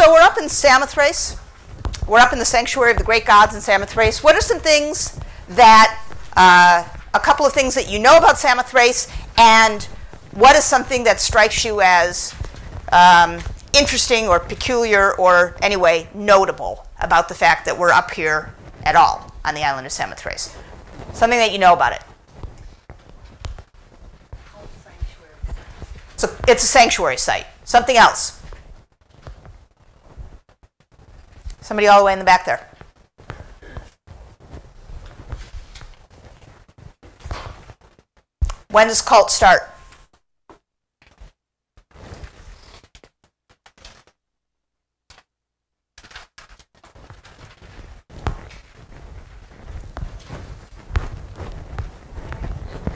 So we're up in Samothrace. We're up in the sanctuary of the great gods in Samothrace. What are some things that, a couple of things that you know about Samothrace, and what is something that strikes you as interesting or peculiar or anyway notable about the fact that we're up here at all on the island of Samothrace? Something that you know about it. So it's a sanctuary site. Something else. Somebody all the way in the back there. When does cult start?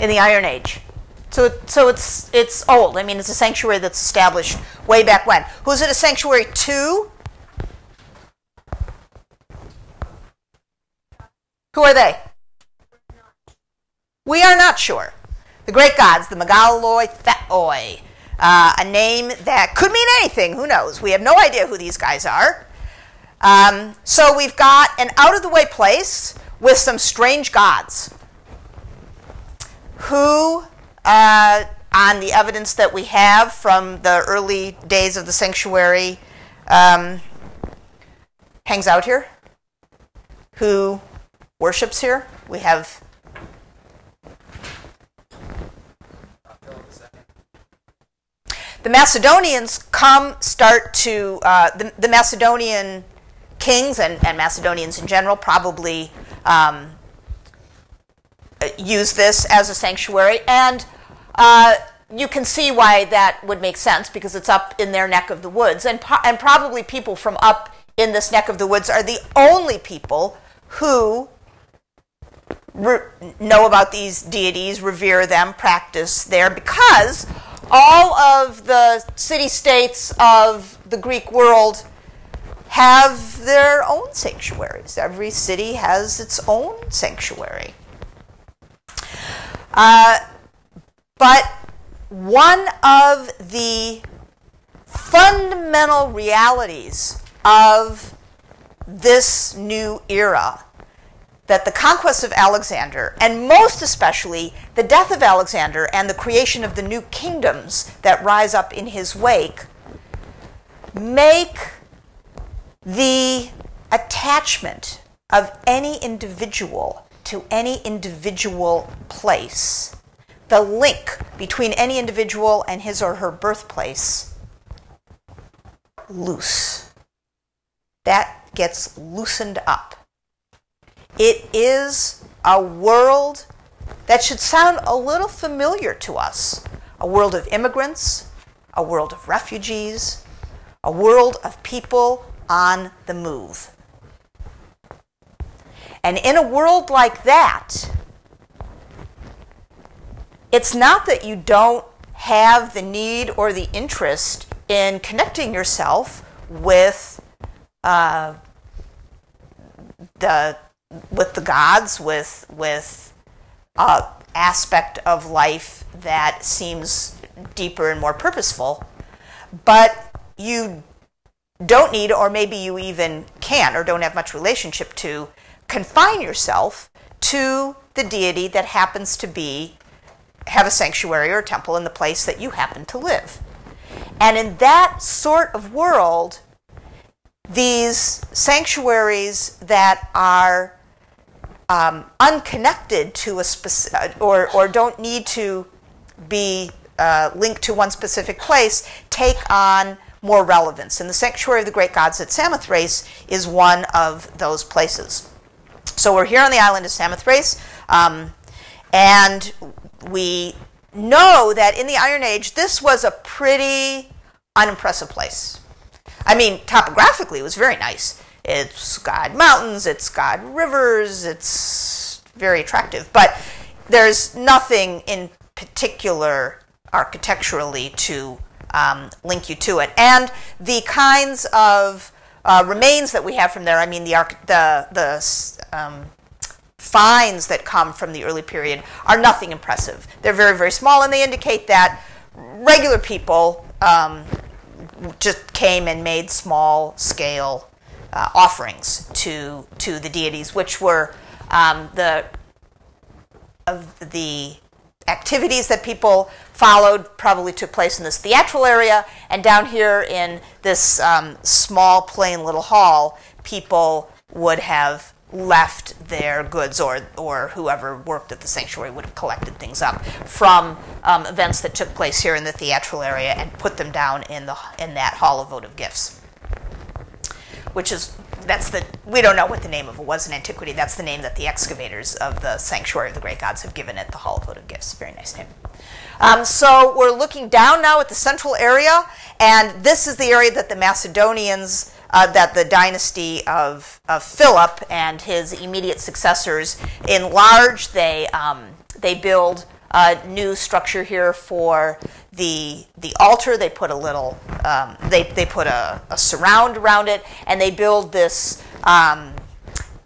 In the Iron Age. So it's old. I mean, it's a sanctuary that's established way back when. Who's it a sanctuary to? Who are they? We are not sure. The great gods, the Megaloi Theoi, a name that could mean anything. Who knows? We have no idea who these guys are. So we've got an out-of-the-way place with some strange gods who, on the evidence that we have from the early days of the sanctuary, hangs out here, who worships here. We have the Macedonians start to, the Macedonian kings and Macedonians in general probably use this as a sanctuary, and you can see why that would make sense because it's up in their neck of the woods, and probably people from up in this neck of the woods are the only people who know about these deities, revere them, practice there, because all of the city-states of the Greek world have their own sanctuaries. Every city has its own sanctuary. But one of the fundamental realities of this new era, that the conquest of Alexander, and most especially the death of Alexander and the creation of the new kingdoms that rise up in his wake, make the attachment of any individual to any individual place, the link between any individual and his or her birthplace, loose. That gets loosened up. It is a world that should sound a little familiar to us. A world of immigrants, a world of refugees, a world of people on the move. And in a world like that, it's not that you don't have the need or the interest in connecting yourself with the gods, with aspect of life that seems deeper and more purposeful, but you don't need, or maybe you even can or don't have much relationship to, confine yourself to the deity that happens to have a sanctuary or a temple in the place that you happen to live. And in that sort of world, these sanctuaries that are unconnected to a specific, or don't need to be linked to one specific place, take on more relevance. And the sanctuary of the great gods at Samothrace is one of those places. So we're here on the island of Samothrace, and we know that in the Iron Age, this was a pretty unimpressive place. I mean, topographically, it was very nice. It's got mountains, it's got rivers, it's very attractive. But there's nothing in particular architecturally to link you to it. And the kinds of remains that we have from there, I mean, the finds that come from the early period are nothing impressive. They're very, very small, and they indicate that regular people just came and made small-scale offerings to the deities, which were the activities that people followed probably took place in this theatral area, and down here in this small, plain little hall, people would have left their goods, or whoever worked at the sanctuary would have collected things up from events that took place here in the theatral area and put them down in that hall of votive gifts, which is we don't know what the name of it was in antiquity. That's the name that the excavators of the sanctuary of the great gods have given it, the hall of votive gifts. Very nice name. So we're looking down now at the central area, and this is the area that the Macedonians, that the dynasty of Philip and his immediate successors enlarge. They build a new structure here for the altar. They put a little they put a surround around it, and they build this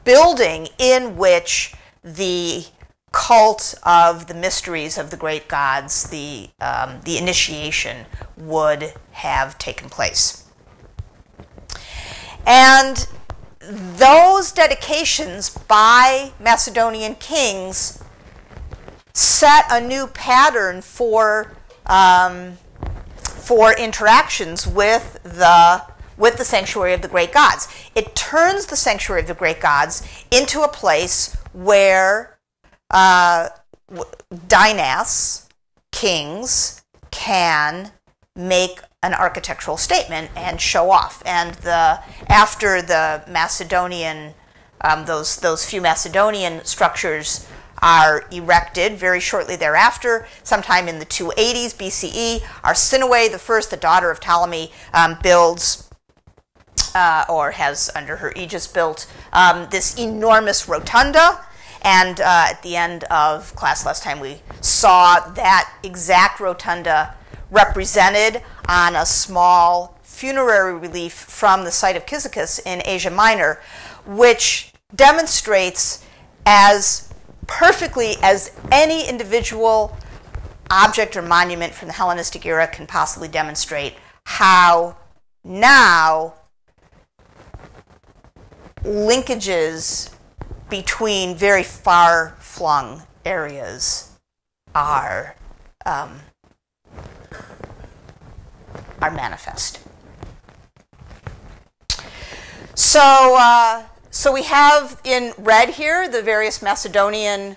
building in which the cult of the mysteries of the great gods, the initiation, would have taken place. And those dedications by Macedonian kings set a new pattern for interactions with the sanctuary of the great gods. It turns the sanctuary of the great gods into a place where dynasts, kings, can make an architectural statement and show off. And after the Macedonian, those few Macedonian structures are erected very shortly thereafter, sometime in the 280s BCE, Arsinoe the daughter of Ptolemy, builds, or has under her aegis built, this enormous rotunda. And at the end of class last time, we saw that exact rotunda represented on a small funerary relief from the site of Cyzicus in Asia Minor, which demonstrates as perfectly as any individual object or monument from the Hellenistic era can possibly demonstrate how now linkages between very far-flung areas are manifest. So we have in red here the various Macedonian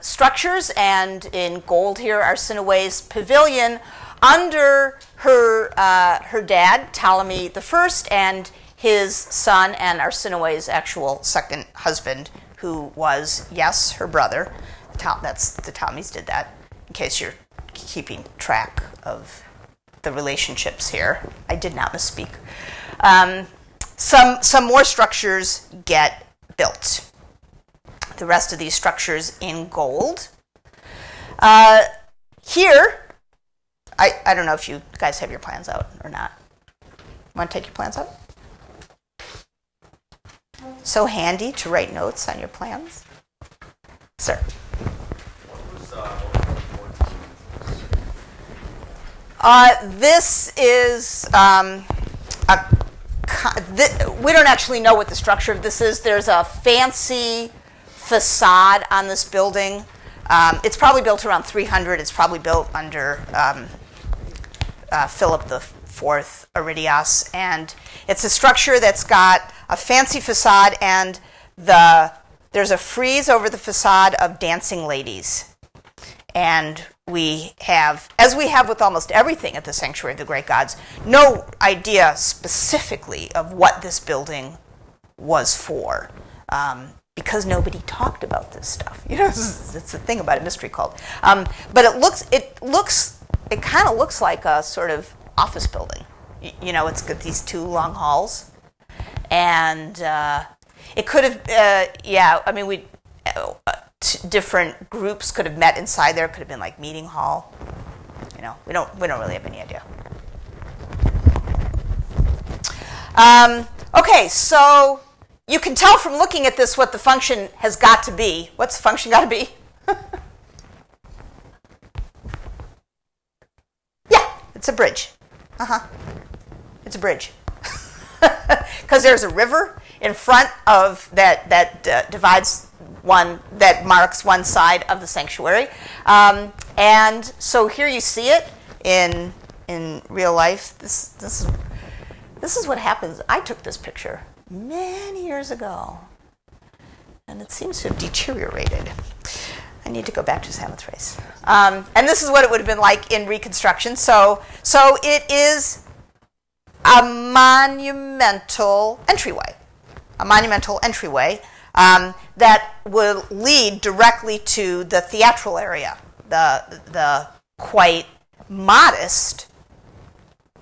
structures, and in gold here Arsinoe's pavilion under her dad Ptolemy I and his son, and Arsinoe's actual second husband, who was, yes, her brother. The Ptolemies did that, in case you're keeping track of the relationships here. I did not misspeak. Some more structures get built. The rest of these structures in gold. Here, I don't know if you guys have your plans out or not. Want to take your plans out? So handy to write notes on your plans. Sir. This is we don't actually know what the structure of this is. There's a fancy facade on this building. It's probably built around 300. It's probably built under Philip IV Aridias, and it's a structure that's got a fancy facade, and there's a frieze over the facade of dancing ladies. And we have, as we have with almost everything at the Sanctuary of the Great Gods, no idea specifically of what this building was for, because nobody talked about this stuff. You know, it's the thing about a mystery cult. But it kind of looks like a sort of office building. You know, it's got these two long halls, and it could have, I mean, different groups could have met inside there. It could have been like meeting hall. You know, we don't really have any idea. Okay, so you can tell from looking at this what the function has got to be. What's the function got to be? Yeah. It's a bridge. It's a bridge. Because there's a river in front of that divides one, that marks one side of the sanctuary. And so here you see it in real life. This is what happens. I took this picture many years ago, and it seems to have deteriorated. I need to go back to Samothrace. And this is what it would have been like in reconstruction. So it is a monumental entryway. That will lead directly to the theatral area, the quite modest,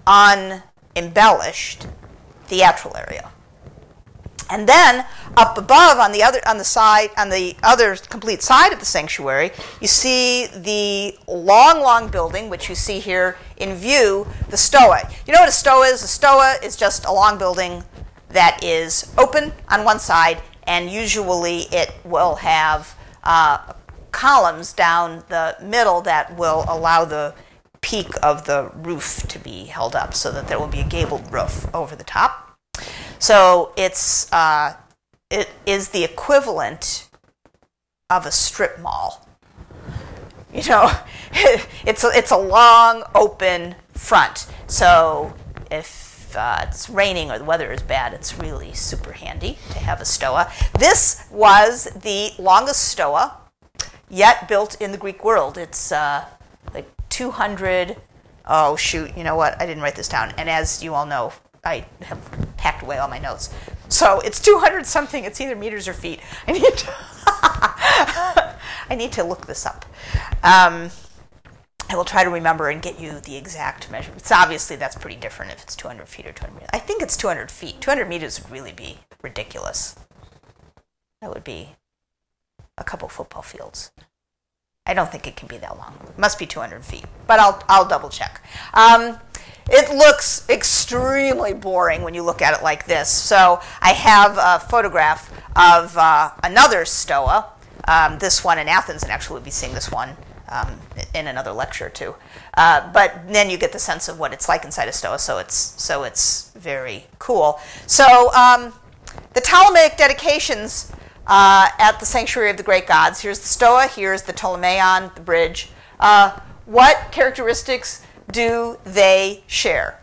unembellished theatral area. And then up above on the other complete side of the sanctuary, you see the long building, which you see here in view, the stoa. You know what a stoa is? A stoa is just a long building that is open on one side, and usually it will have columns down the middle that will allow the peak of the roof to be held up so that there will be a gabled roof over the top. So it is the equivalent of a strip mall. You know, it's a long, open front. So if it's raining or the weather is bad, it's really super handy to have a stoa. This was the longest stoa yet built in the Greek world. It's like 200. Oh shoot! You know what? I didn't write this down. And as you all know, I have packed away all my notes. So it's 200 something. It's either meters or feet. I need to look this up. I will try to remember and get you the exact measurements. Obviously, that's pretty different if it's 200 feet or 200 meters. I think it's 200 feet. 200 meters would really be ridiculous. That would be a couple football fields. I don't think it can be that long. It must be 200 feet, but I'll double check. It looks extremely boring when you look at it like this. So I have a photograph of another stoa, this one in Athens, and actually we'll be seeing this one in another lecture too. But then you get the sense of what it's like inside a stoa, so it's very cool. So the Ptolemaic dedications at the Sanctuary of the Great Gods. Here's the stoa, here's the Ptolemaion, the bridge. What characteristics do they share?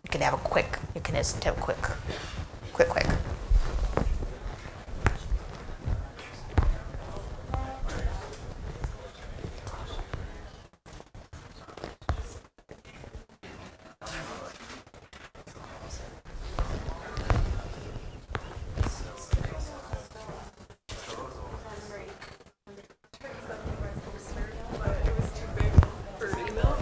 You can have a quick.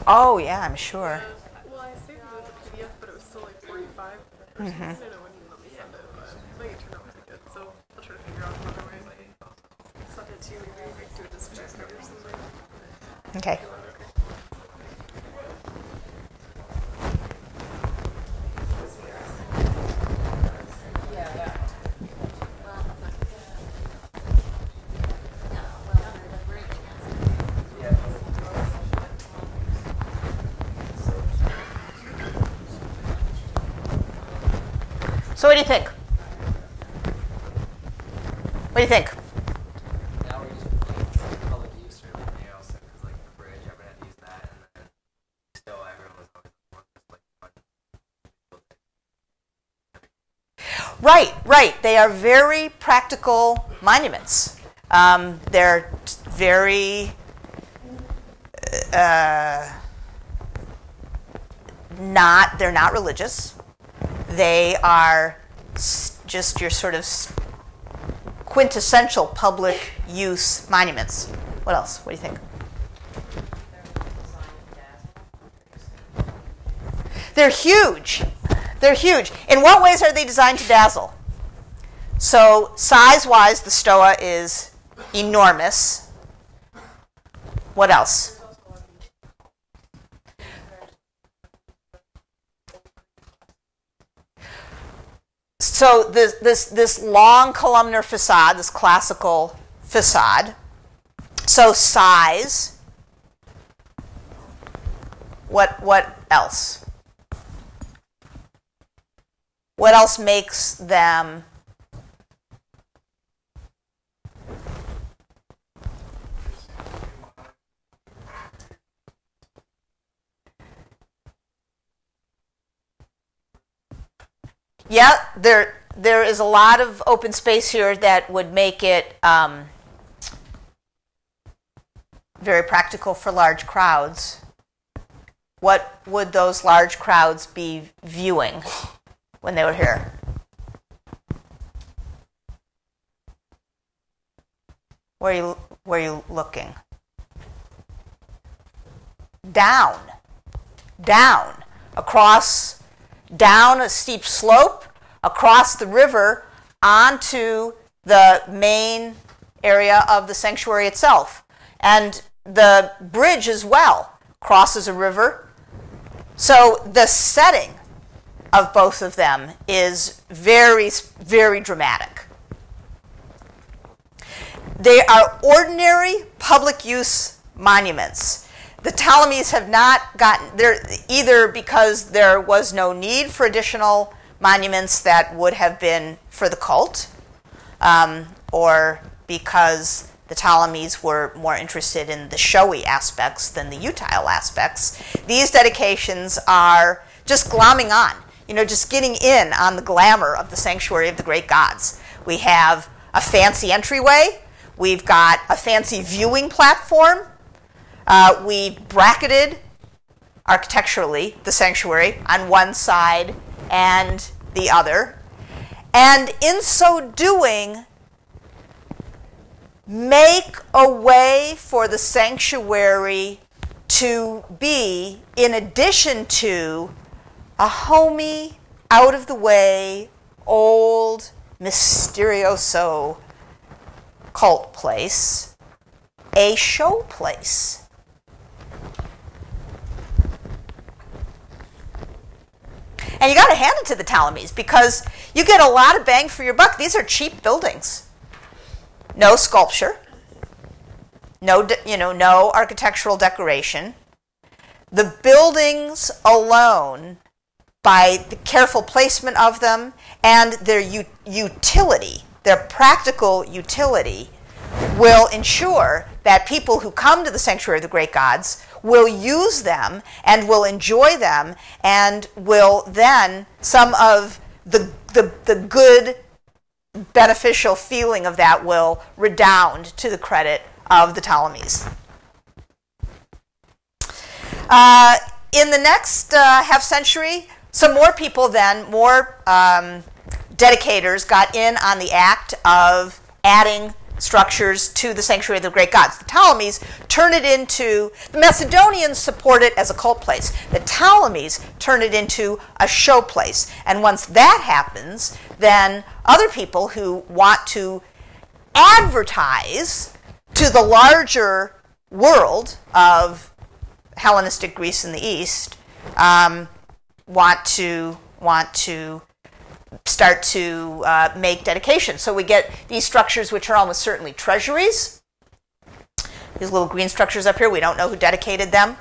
Oh yeah, I'm sure. Well, I saved it as a PDF, but it was still like 45. I don't know when he let me send it, but it turned out pretty good. So I'll try to figure out another way. Send it to you, maybe do this for or something. Okay. So what do you think? What do you think? Now we're just public use or anything else, because like the bridge, everyone had to use that, and then still everyone was always like Right. They are very practical monuments. They're very they're not religious. They are just your sort of quintessential public use monuments. What else? What do you think? They're huge. They're huge. In what ways are they designed to dazzle? So size-wise, the stoa is enormous. What else? So this long columnar facade, this classical facade. So size What else? What else makes them Yeah, there is a lot of open space here that would make it very practical for large crowds. What would those large crowds be viewing when they were here? Where are you looking? Down, across, down a steep slope, across the river, onto the main area of the sanctuary itself. And the bridge as well crosses a river. So the setting of both of them is very, very dramatic. They are ordinary public use monuments. The Ptolemies have not gotten there either because there was no need for additional monuments that would have been for the cult, or because the Ptolemies were more interested in the showy aspects than the utile aspects. These dedications are just glomming on, just getting in on the glamour of the sanctuary of the great gods. We have a fancy entryway. We've got a fancy viewing platform. We bracketed architecturally the sanctuary on one side and the other. And in so doing, make a way for the sanctuary to be, in addition to a homey, out-of-the-way, old, mysterioso cult place, a show place. And you got to hand it to the Ptolemies because you get a lot of bang for your buck. These are cheap buildings. No sculpture, no architectural decoration. The buildings alone, by the careful placement of them and their utility, their practical utility, will ensure that people who come to the sanctuary of the great gods will use them and will enjoy them, and will then, some of the good beneficial feeling of that will redound to the credit of the Ptolemies. In the next half century, some more people then, more dedicators got in on the act of adding structures to the sanctuary of the great gods. The Ptolemies turn it into, the Macedonians support it as a cult place. The Ptolemies turn it into a show place. And once that happens, then other people who want to advertise to the larger world of Hellenistic Greece in the East want to start to make dedications. So we get these structures which are almost certainly treasuries. These little green structures up here, we don't know who dedicated them.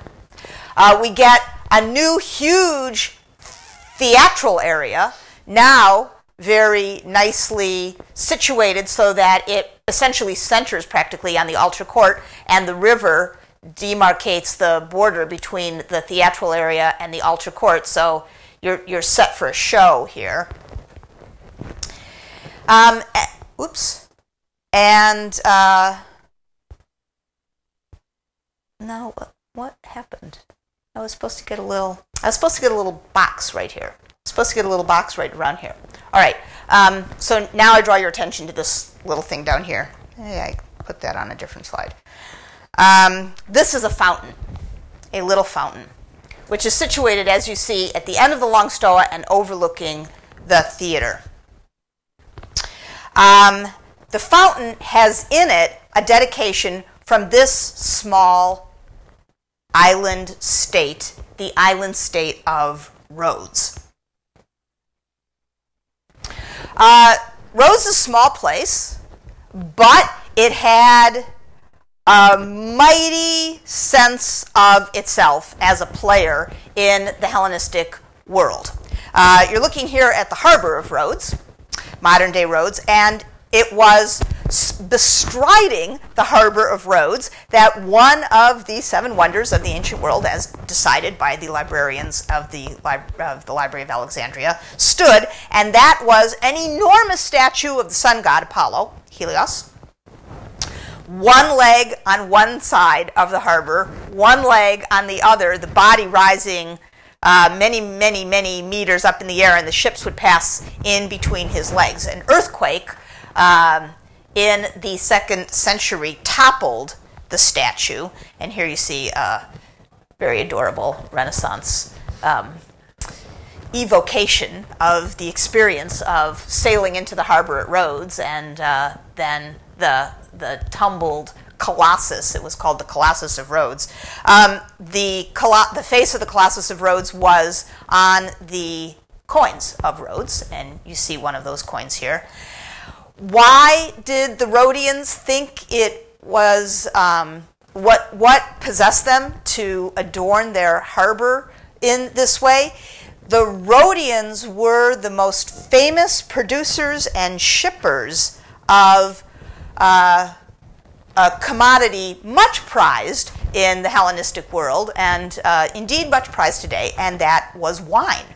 We get a new huge theatral area, now very nicely situated so that it essentially centers practically on the altar court, and the river demarcates the border between the theatral area and the altar court. So you're set for a show here. Oops. And no, what happened? I was supposed to get a little box right here. Supposed to get a little box right around here. All right. So now I draw your attention to this little thing down here. I put that on a different slide. This is a fountain, a little fountain, which is situated, as you see, at the end of the long stoa and overlooking the theater. The fountain has in it a dedication from this small island state, the island state of Rhodes. Rhodes is a small place, but it had a mighty sense of itself as a player in the Hellenistic world. You're looking here at the harbor of Rhodes, modern-day Rhodes, and it was bestriding the harbor of Rhodes that one of the 7 wonders of the ancient world, as decided by the librarians of the Library of Alexandria, stood, and that was an enormous statue of the sun god Apollo, Helios. One leg on one side of the harbor, one leg on the other, the body rising many, many, many meters up in the air, and the ships would pass in between his legs. An earthquake in the 2nd century toppled the statue, and here you see a very adorable Renaissance evocation of the experience of sailing into the harbor at Rhodes, and then the tumbled Colossus. It was called the Colossus of Rhodes. The face of the Colossus of Rhodes was on the coins of Rhodes, and you see one of those coins here. Why did the Rhodians think it was, what possessed them to adorn their harbor in this way? The Rhodians were the most famous producers and shippers of a commodity much prized in the Hellenistic world, and indeed much prized today, and that was wine.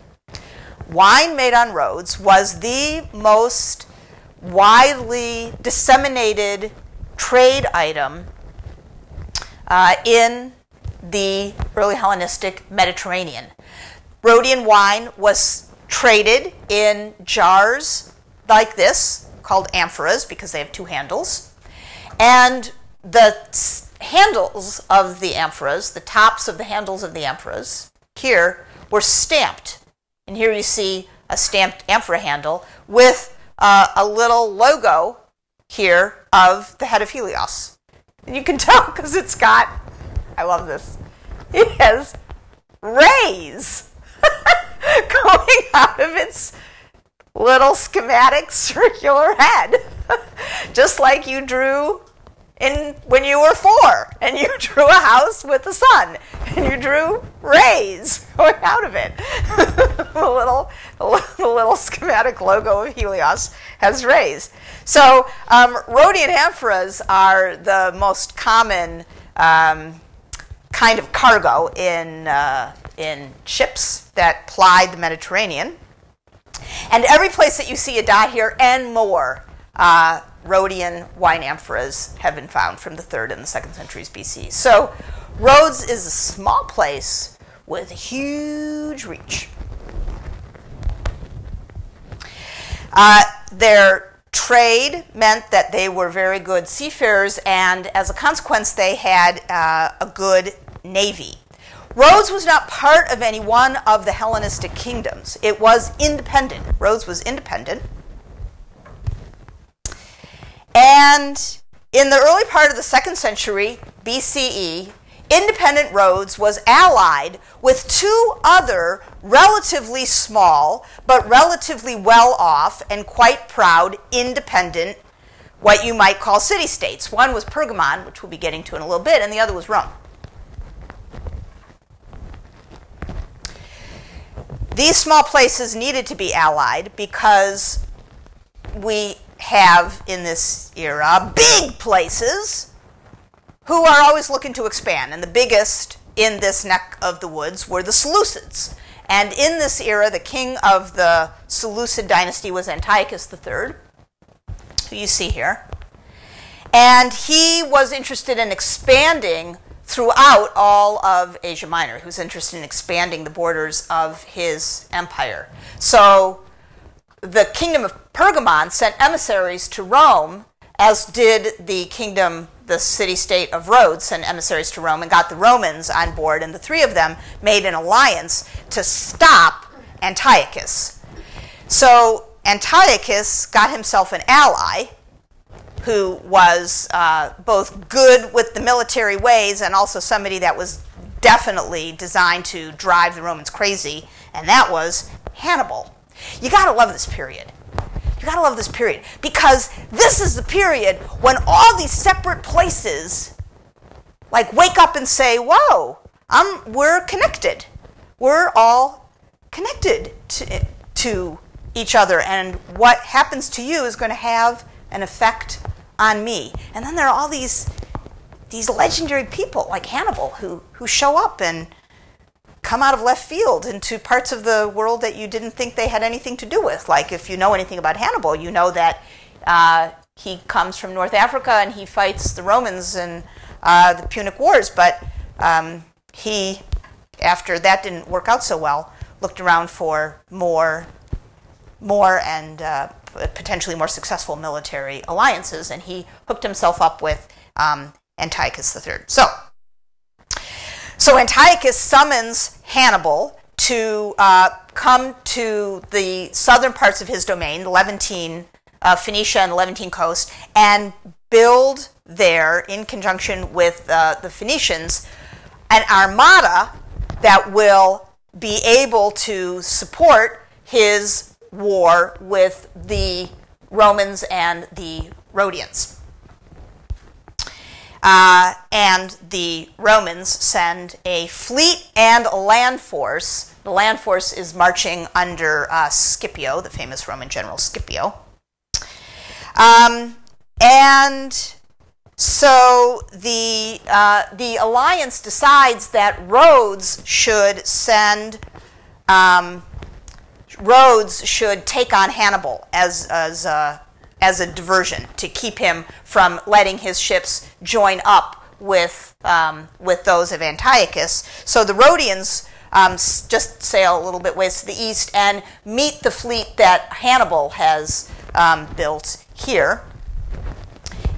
Wine made on Rhodes was the most widely disseminated trade item in the early Hellenistic Mediterranean. Rhodian wine was traded in jars like this, called amphoras, because they have 2 handles. And the handles of the amphoras, the tops of the handles of the amphoras, here were stamped. And here you see a stamped amphora handle with a little logo here of the head of Helios. And you can tell because it's got, I love this, it has rays going out of its little schematic circular head, just like you drew when you were 4, and you drew a house with the sun, and you drew rays going out of it. the little schematic logo of Helios has rays. So Rhodian amphoras are the most common kind of cargo in ships that plied the Mediterranean. And every place that you see a dot here and more, Rhodian wine amphoras have been found from the 3rd and the 2nd centuries BC. So Rhodes is a small place with a huge reach. Their trade meant that they were very good seafarers, and as a consequence, they had a good navy. Rhodes was not part of any one of the Hellenistic kingdoms. It was independent. Rhodes was independent. And in the early part of the 2nd century BCE, independent Rhodes was allied with 2 other relatively small but relatively well-off and quite proud independent, what you might call city-states. One was Pergamon, which we'll be getting to in a little bit, and the other was Rome. These small places needed to be allied because we have in this era big places who are always looking to expand, and the biggest in this neck of the woods were the Seleucids. And in this era, the king of the Seleucid dynasty was Antiochus III, who you see here. And he was interested in expanding throughout all of Asia Minor. He was interested in expanding the borders of his empire. So the kingdom of Pergamon sent emissaries to Rome, as did the kingdom, the city-state of Rhodes, sent emissaries to Rome and got the Romans on board, and the 3 of them made an alliance to stop Antiochus. So Antiochus got himself an ally who was both good with the military ways and also somebody that was definitely designed to drive the Romans crazy, and that was Hannibal. You gotta love this period. You gotta love this period because this is the period when all these separate places like wake up and say, whoa, we're connected. We're all connected to each other, and what happens to you is going to have an effect on me. And then there are all these legendary people like Hannibal who show up and come out of left field into parts of the world that you didn't think they had anything to do with. Like if you know anything about Hannibal, you know that he comes from North Africa and he fights the Romans in the Punic Wars, but he, after that didn't work out so well, looked around for more and potentially more successful military alliances, and he hooked himself up with Antiochus III. So Antiochus summons Hannibal to come to the southern parts of his domain, the Levantine, Phoenicia and the Levantine coast, and build there, in conjunction with the Phoenicians, an armada that will be able to support his war with the Romans and the Rhodians. And the Romans send a fleet and a land force. The land force is marching under Scipio, the famous Roman general Scipio. And so the alliance decides that Rhodes should take on Hannibal as a diversion to keep him from letting his ships join up with those of Antiochus. So the Rhodians just sail a little bit ways to the east and meet the fleet that Hannibal has built here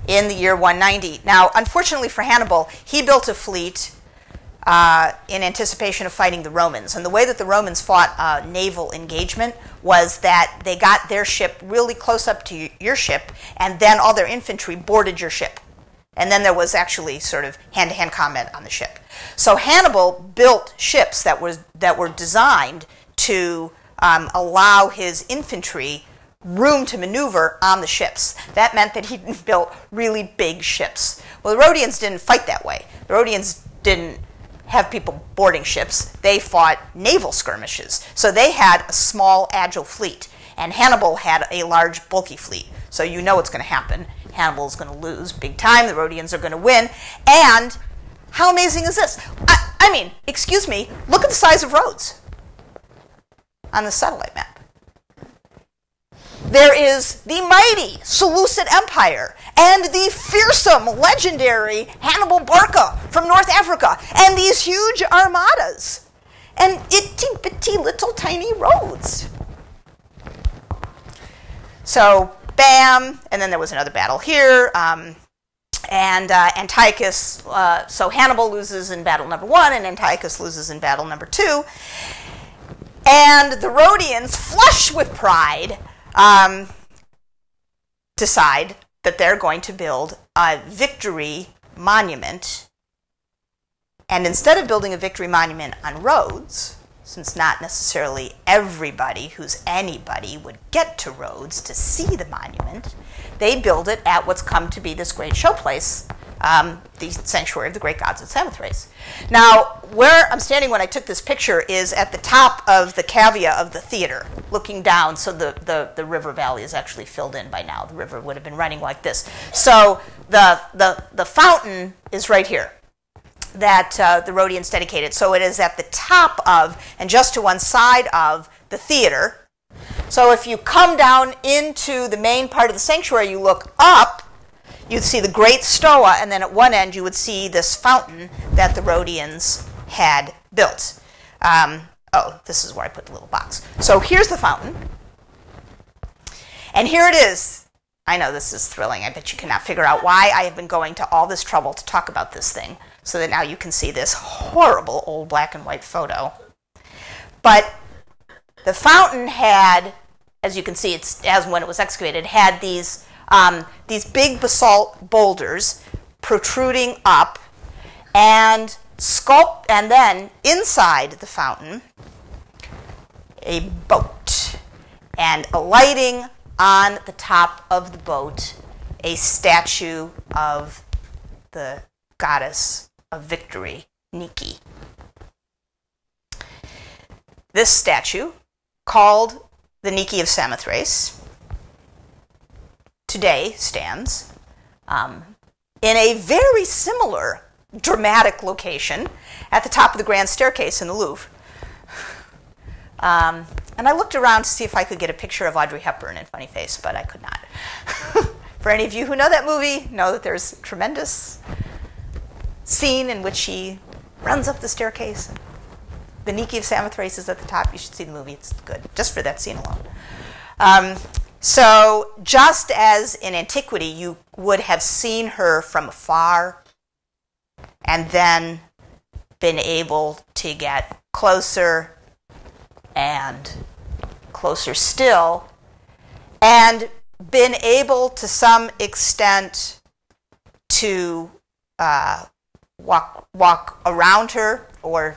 in the year 190. Now, unfortunately for Hannibal, he built a fleet in anticipation of fighting the Romans. And the way that the Romans fought naval engagement was that they got their ship really close up to your ship, and then all their infantry boarded your ship. And then there was actually sort of hand-to-hand combat on the ship. So Hannibal built ships that were designed to allow his infantry room to maneuver on the ships. That meant that he built really big ships. Well, the Rhodians didn't fight that way. The Rhodians didn't have people boarding ships. They fought naval skirmishes. So they had a small, agile fleet, and Hannibal had a large, bulky fleet. So you know what's going to happen. Hannibal's going to lose big time. The Rhodians are going to win. And how amazing is this? I mean, excuse me, look at the size of Rhodes on the satellite map. There is the mighty Seleucid Empire and the fearsome, legendary Hannibal Barca from North Africa and these huge armadas and itty-bitty little tiny Rhodes. So, bam, and then there was another battle here, and Antiochus, so Hannibal loses in battle number 1 and Antiochus loses in battle number 2. And the Rhodians, flush with pride, decide that they're going to build a victory monument. And instead of building a victory monument on Rhodes, since not necessarily everybody who's anybody would get to Rhodes to see the monument, they build it at what's come to be this great showplace, the sanctuary of the great gods at Samothrace. Now, where I'm standing when I took this picture is at the top of the cavea of the theater, looking down, so the river valley is actually filled in by now. The river would have been running like this. So the fountain is right here that the Rhodians dedicated. So it is at the top of, and just to one side of, the theater. So if you come down into the main part of the sanctuary, you look up, you'd see the great stoa, and then at one end you would see this fountain that the Rhodians had built. Oh, this is where I put the little box. So here's the fountain. And here it is. I know this is thrilling. I bet you cannot figure out why I have been going to all this trouble to talk about this thing, so that now you can see this horrible old black and white photo. But the fountain had, as you can see, it's as when it was excavated, had these big basalt boulders protruding up, and then inside the fountain, a boat, and alighting on the top of the boat, a statue of the goddess of victory, Nike. This statue, called the Nike of Samothrace, today stands in a very similar dramatic location at the top of the grand staircase in the Louvre. And I looked around to see if I could get a picture of Audrey Hepburn in funny face, but I could not. For any of you who know that movie, know that there's a tremendous scene in which she runs up the staircase. The Nike of Samothrace is at the top. You should see the movie. It's good, just for that scene alone. So just as in antiquity, you would have seen her from afar and then been able to get closer and closer still, and been able to some extent to walk around her or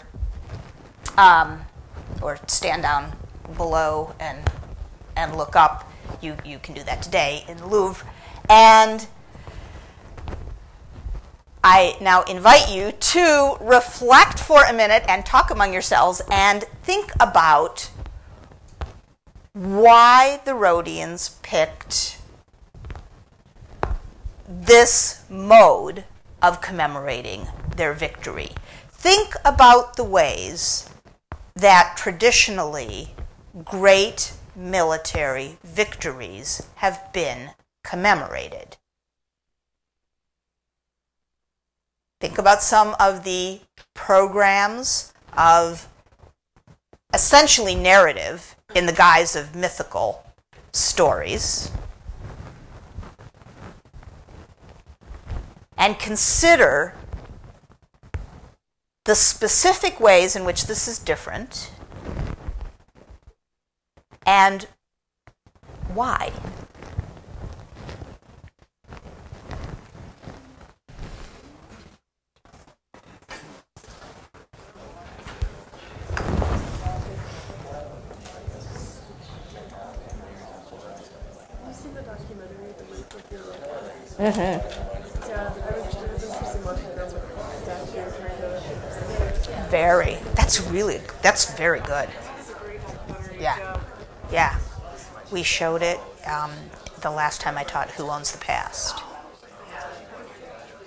stand down below and look up. You can do that today in the Louvre. And I now invite you to reflect for a minute and talk among yourselves and think about why the Rhodians picked this mode of commemorating their victory. Think about the ways that traditionally great military victories have been commemorated. Think about some of the programs of essentially narrative in the guise of mythical stories. And consider the specific ways in which this is different and why. Yeah, it was interesting watching that statue kind of. Very. That's very good. It's a great documentary. Yeah. Yeah. We showed it the last time I taught Who Owns the Past.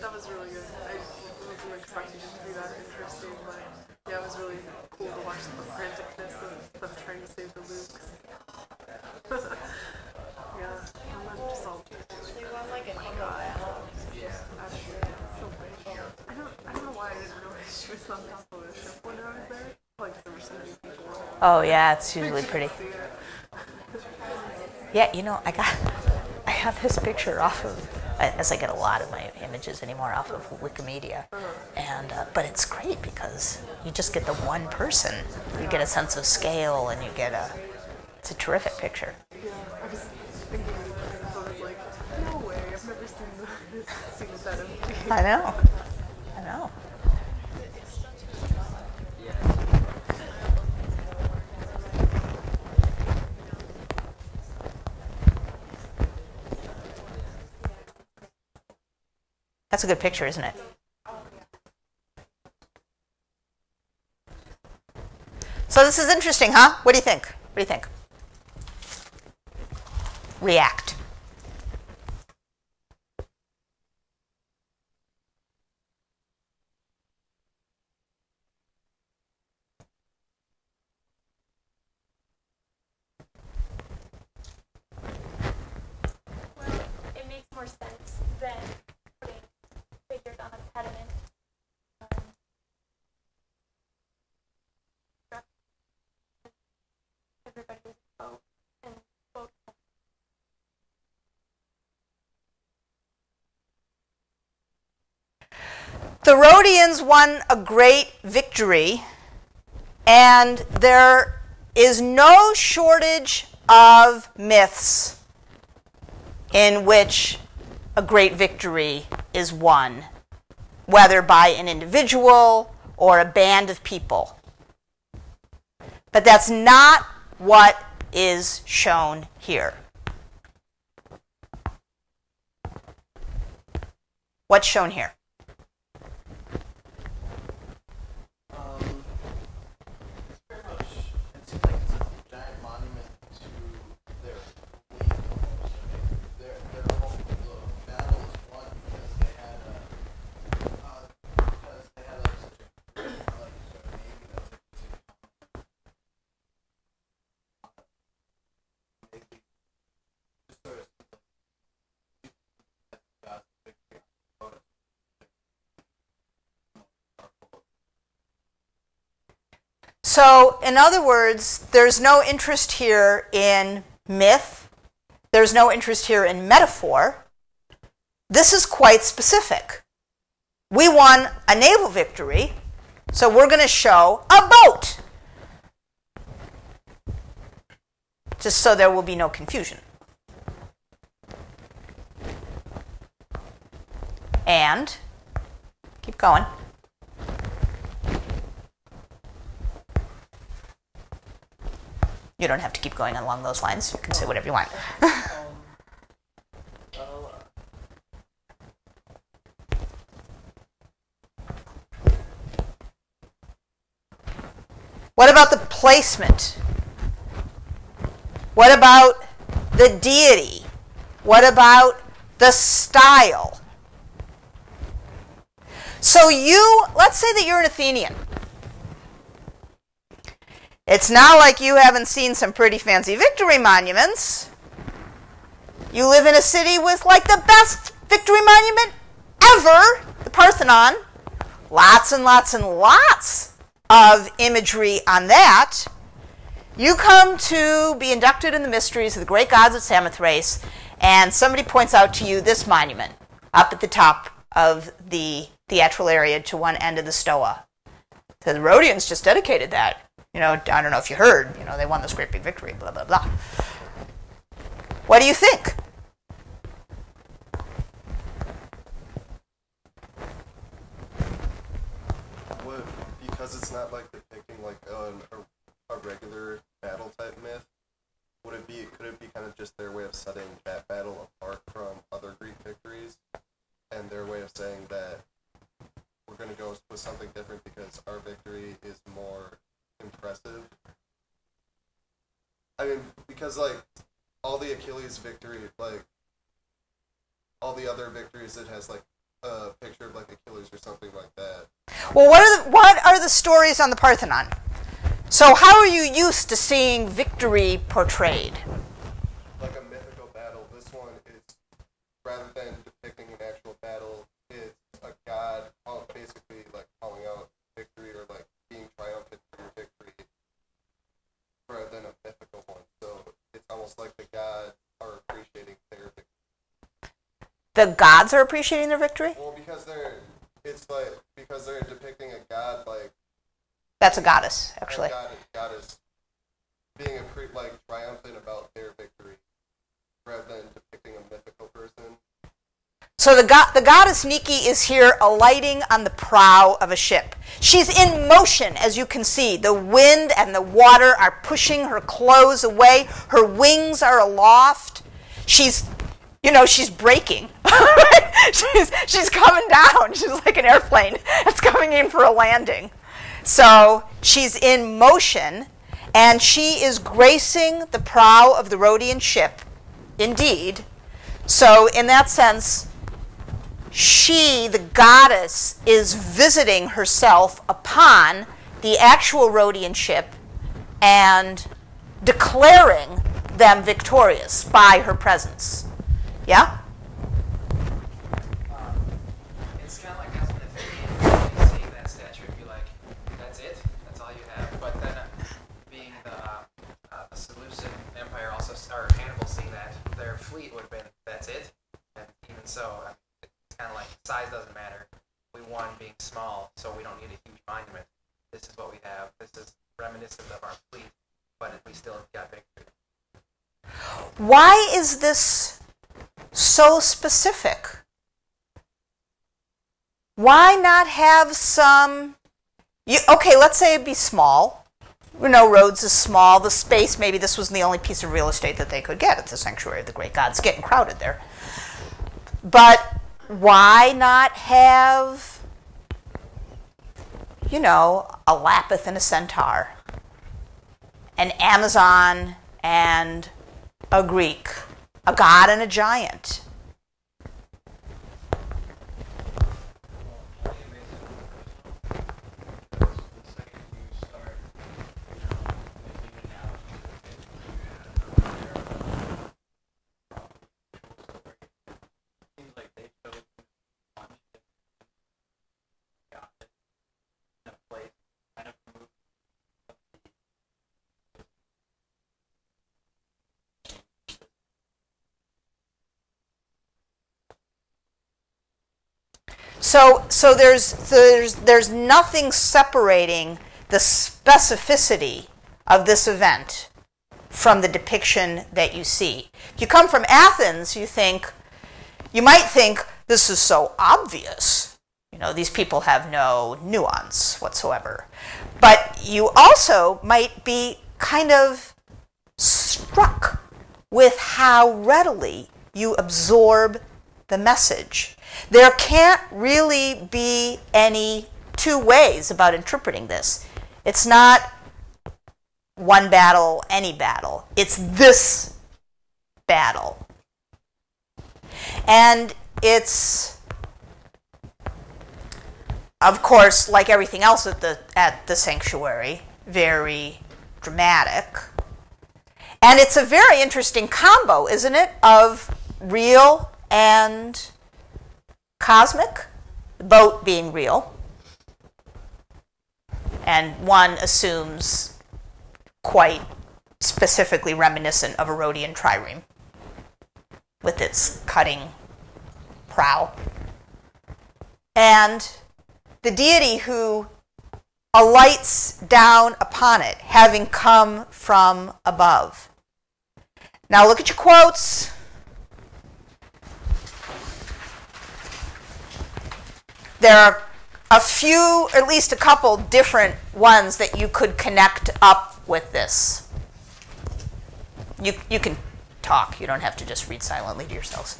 That was really good. I wasn't expecting it to be that interesting, but yeah, it was really cool to watch the franticness of them trying to save the Lukes. Yeah, I'm not just all. They won like a I don't know why I didn't realize she was on top of a ship when I was there. Like, there were so many people on it. Oh yeah, it's usually pretty. Yeah, I have this picture off of, as I get a lot of my images anymore off of Wikimedia, and but it's great because you just get the one person, you get a sense of scale, and it's a terrific picture. Yeah, I was thinking, I was like, no way, I've never seen that empty. I know. That's a good picture, isn't it? So this is interesting, huh? What do you think? React. Well, it makes more sense than putting figures on a pediment. Everybody was boat and boat. The Rhodians won a great victory, and there is no shortage of myths in which a great victory is won, whether by an individual or a band of people. But that's not what is shown here. What's shown here? So, in other words, there's no interest here in myth. There's no interest here in metaphor. This is quite specific. We won a naval victory, so we're going to show a boat. Just so there will be no confusion. And, keep going. You don't have to keep going along those lines. You can say whatever you want. What about the placement? What about the deity? What about the style? So let's say that you're an Athenian. It's not like you haven't seen some pretty fancy victory monuments. You live in a city with like the best victory monument ever, the Parthenon. Lots and lots and lots of imagery on that. You come to be inducted in the mysteries of the great gods at Samothrace, and somebody points out to you this monument up at the top of the theatral area to one end of the Stoa. So the Rhodians just dedicated that. You know, I don't know if you heard, they won this great big victory, blah, blah, blah. What do you think? Because it's not like depicting like a regular battle type myth, could it be kind of just their way of setting that battle apart from other Greek victories, and their way of saying that we're going to go with something different because our victory is more impressive? I mean, because like all the Achilles victory, like all the other victories, it has like a picture of like Achilles or something like that. Well, what are the stories on the Parthenon? So how are you used to seeing victory portrayed? Like a mythical battle. This one is, rather than depicting an actual battle, it's a god basically like calling out victory or like being triumphant for your victory, rather than a mythical one. So it's almost like the gods are appreciating their victory. The gods are appreciating their victory? Well, because they're depicting a god like. That's a goddess, actually. A goddess being triumphant about their victory, rather than depicting a mythical person. So the goddess Nike is here alighting on the prow of a ship. She's in motion, as you can see. The wind and the water are pushing her clothes away. Her wings are aloft. She's braking. she's coming down. She's like an airplane that's coming in for a landing. So she's in motion, and she is gracing the prow of the Rhodian ship, indeed. So in that sense, she, the goddess, is visiting herself upon the actual Rhodian ship and declaring them victorious by her presence. Yeah? It's kind of like as an Athenian, seeing that statue and be like, that's it? That's all you have? But then being the Seleucid Empire also, or Hannibal seeing that, their fleet would have been, that's it? And even so, it's kind of like size doesn't matter. We won being small, so we don't need a huge monument. This is what we have. This is reminiscent of our fleet, but we still got victory. Why is this so specific? Why not have some... okay, let's say it'd be small. Rhodes is small. The space, maybe this was the only piece of real estate that they could get at the sanctuary of the great gods. Getting crowded there. But why not have, a Lapith and a centaur, an Amazon and a Greek, a god and a giant? So there's nothing separating the specificity of this event from the depiction that you see. If you come from Athens, you might think this is so obvious. You know, these people have no nuance whatsoever. But you also might be kind of struck with how readily you absorb the message. There can't really be any two ways about interpreting this. It's not one battle, any battle. It's this battle. And it's, of course, like everything else at the sanctuary, very dramatic. And it's a very interesting combo, isn't it, of real and cosmic, the boat being real. And one assumes quite specifically reminiscent of a Rhodian trireme with its cutting prow. And the deity who alights down upon it, having come from above. Now look at your quotes. There are a few, or at least a couple different ones that you could connect up with this. You can talk. You don't have to just read silently to yourselves.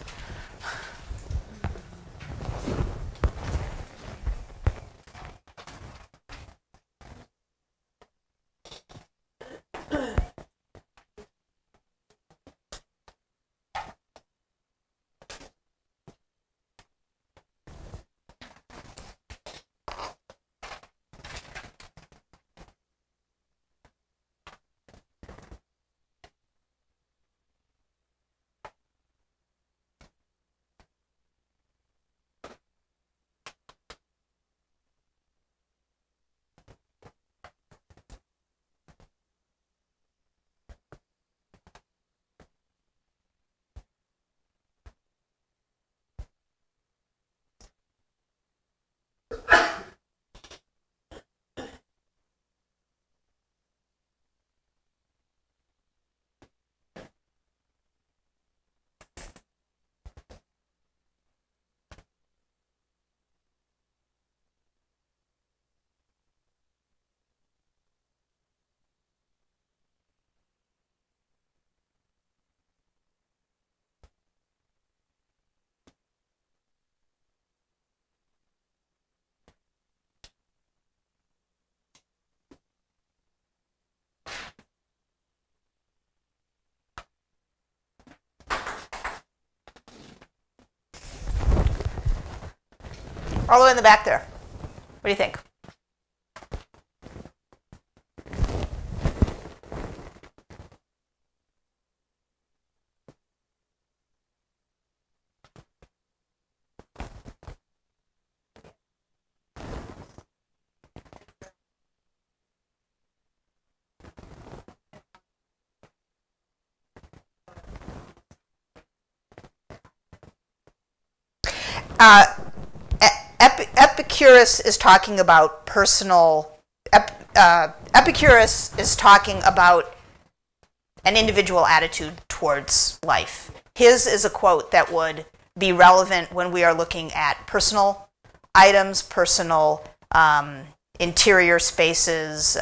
All the way in the back there. What do you think? Epicurus is talking about Epicurus is talking about an individual attitude towards life. His is a quote that would be relevant when we are looking at personal items, personal interior spaces,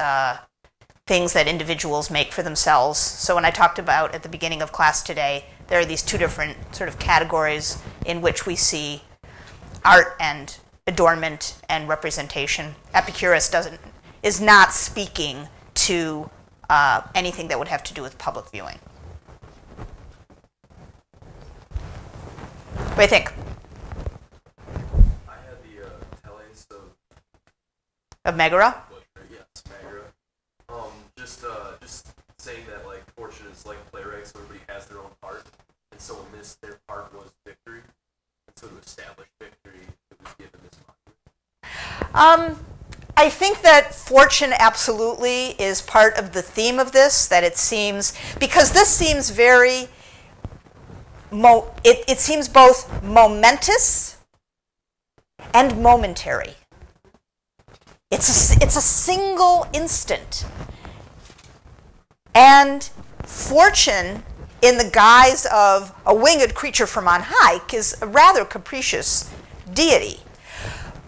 things that individuals make for themselves. So when I talked about at the beginning of class today, there are these two different sort of categories in which we see art and adornment and representation. Epicurus is not speaking to anything that would have to do with public viewing. What do you think? I had the Teles Of Megara? Yes, Megara. Just saying that like fortune is like playwright, so everybody has their own part, and so in this, their part was victory, and so to establish victory, it was given this monument. I think that fortune absolutely is part of the theme of this, that it seems, because this seems very, it seems both momentous and momentary. It's a single instant. And fortune, in the guise of a winged creature from on high, is a rather capricious deity.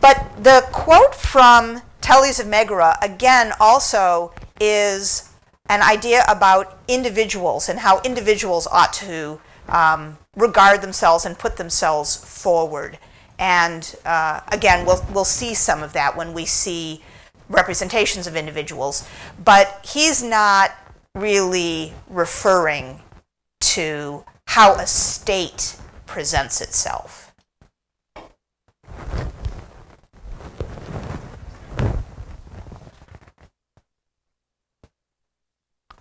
But the quote from Thales of Megara, again, also is an idea about individuals and how individuals ought to regard themselves and put themselves forward. And again, we'll see some of that when we see representations of individuals. But he's not really referring to how a state presents itself.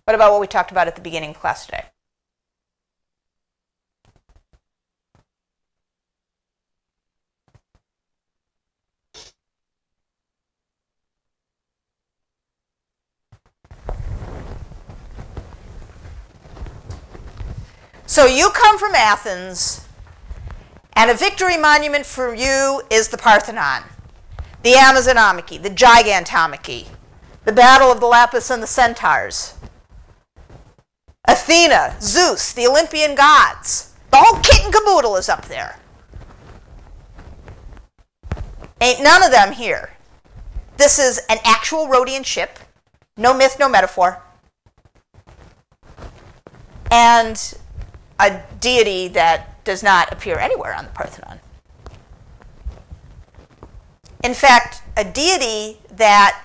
What about what we talked about at the beginning of class today? So you come from Athens, and a victory monument for you is the Parthenon, the Amazonomachy, the Gigantomachy, the Battle of the Lapis and the Centaurs, Athena, Zeus, the Olympian gods. The whole kit and caboodle is up there. Ain't none of them here. This is an actual Rhodian ship. No myth, no metaphor. And a deity that does not appear anywhere on the Parthenon. In fact, a deity that,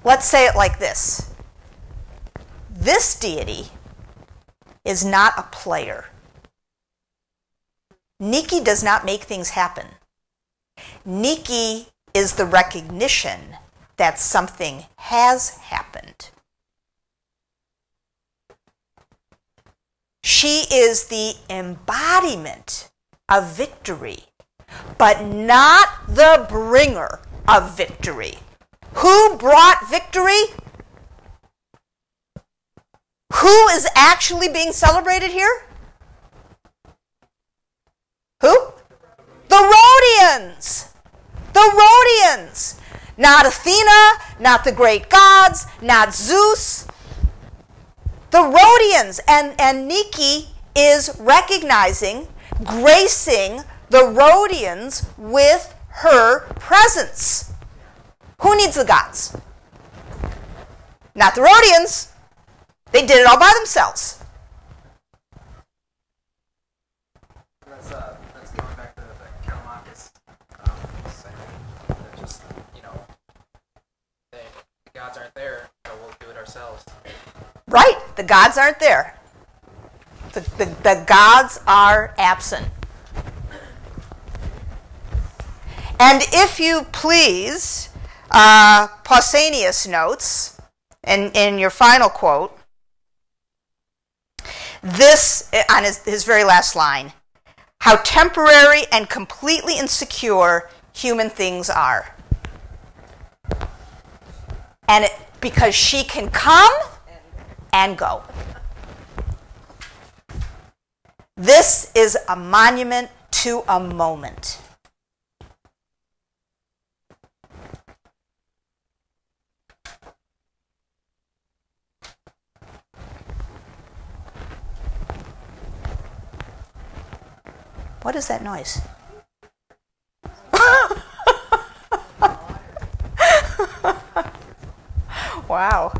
let's say it like this. This deity is not a player. Nike does not make things happen. Nike is the recognition that something has happened. She is the embodiment of victory, but not the bringer of victory. Who brought victory? Who is actually being celebrated here? Who? The Rhodians. The Rhodians. Not Athena, not the great gods, not Zeus. The Rhodians. And Nike is recognizing, gracing the Rhodians with her presence. Who needs the gods? Not the Rhodians. They did it all by themselves. That's going back to the Callimachus saying that just, the gods aren't there, so we'll do it ourselves. Right. The gods aren't there. The gods are absent. And if you please, Pausanias notes, in your final quote, this, on his very last line, how temporary and completely insecure human things are. And because she can come and go. This is a monument to a moment. What is that noise? Wow.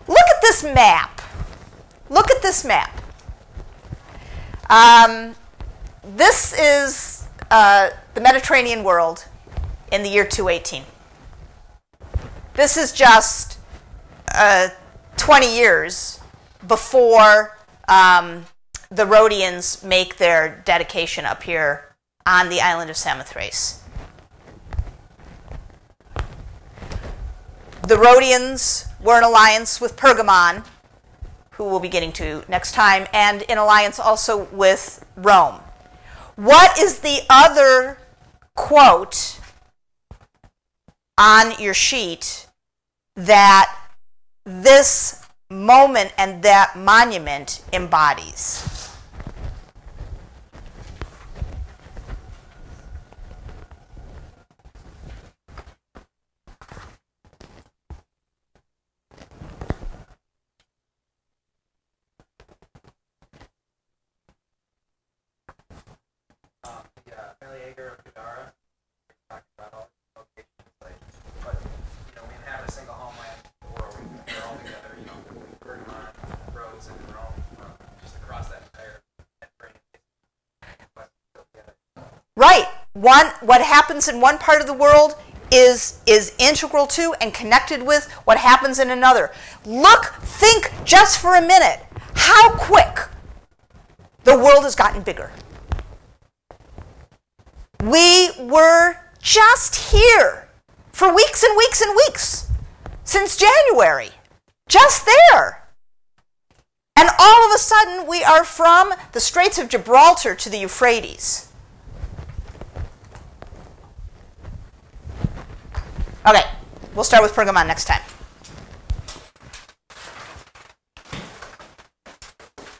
Look at this map. Look at this map. This is the Mediterranean world in the year 218. This is just 20 years before the Rhodians make their dedication up here on the island of Samothrace. The Rhodians were in alliance with Pergamon, who we'll be getting to next time, and in alliance also with Rome. What is the other quote on your sheet that this moment and that monument embodies. Meleager of Gadara, talking about all these locations, like, but, you know, we inhabit a single homeland, the world, we're all together, you know, Pergamon, Rhodes, and Rome, just across that entire Mediterranean, but still together. Right. What happens in one part of the world is integral to and connected with what happens in another. Think just for a minute how quick the world has gotten bigger. We were just here for weeks and weeks and weeks since January, just there. And all of a sudden we are from the Straits of Gibraltar to the Euphrates. Okay, we'll start with Pergamon next time.